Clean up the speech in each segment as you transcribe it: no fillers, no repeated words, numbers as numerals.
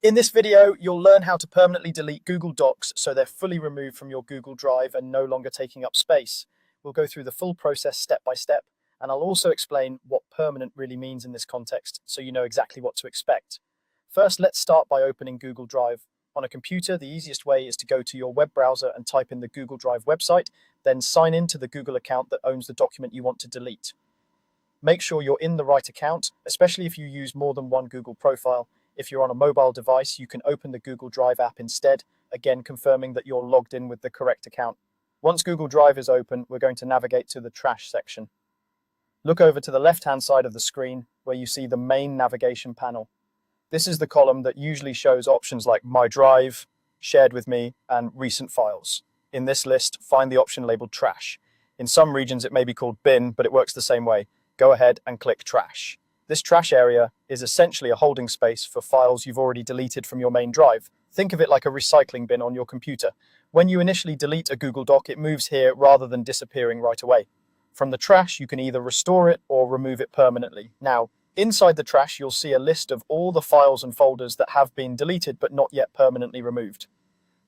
In this video, you'll learn how to permanently delete Google Docs so they're fully removed from your Google Drive and no longer taking up space. We'll go through the full process step by step, and I'll also explain what permanent really means in this context so you know exactly what to expect. First, let's start by opening Google Drive. On a computer, the easiest way is to go to your web browser and type in the Google Drive website, then sign in to the Google account that owns the document you want to delete. Make sure you're in the right account, especially if you use more than one Google profile. If you're on a mobile device, you can open the Google Drive app instead, again confirming that you're logged in with the correct account. Once Google Drive is open, we're going to navigate to the Trash section. Look over to the left-hand side of the screen where you see the main navigation panel. This is the column that usually shows options like My Drive, Shared with Me, and Recent Files. In this list, find the option labeled Trash. In some regions, it may be called Bin, but it works the same way. Go ahead and click Trash. This trash area is essentially a holding space for files you've already deleted from your main drive. Think of it like a recycling bin on your computer. When you initially delete a Google Doc, it moves here rather than disappearing right away. From the trash, you can either restore it or remove it permanently. Now, inside the trash, you'll see a list of all the files and folders that have been deleted but not yet permanently removed.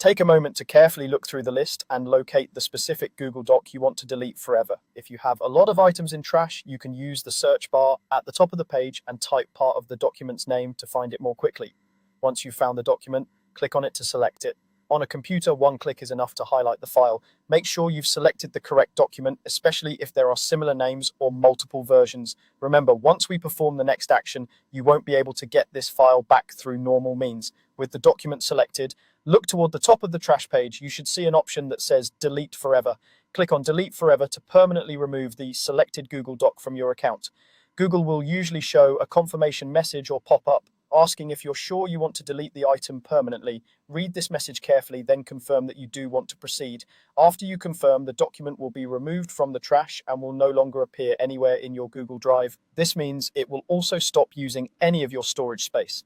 Take a moment to carefully look through the list and locate the specific Google Doc you want to delete forever. If you have a lot of items in trash, you can use the search bar at the top of the page and type part of the document's name to find it more quickly. Once you've found the document, click on it to select it. On a computer, one click is enough to highlight the file. Make sure you've selected the correct document, especially if there are similar names or multiple versions. Remember, once we perform the next action, you won't be able to get this file back through normal means. With the document selected, look toward the top of the trash page. You should see an option that says Delete Forever. Click on Delete Forever to permanently remove the selected Google Doc from your account. Google will usually show a confirmation message or pop-up asking if you're sure you want to delete the item permanently. Read this message carefully, then confirm that you do want to proceed. After you confirm, the document will be removed from the trash and will no longer appear anywhere in your Google Drive. This means it will also stop using any of your storage space.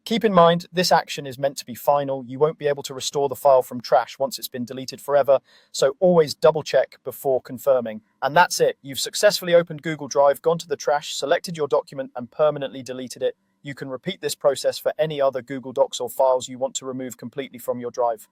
Keep in mind, this action is meant to be final. You won't be able to restore the file from trash once it's been deleted forever, so always double check before confirming. And that's it. You've successfully opened Google Drive, gone to the trash, selected your document, and permanently deleted it. You can repeat this process for any other Google Docs or files you want to remove completely from your drive.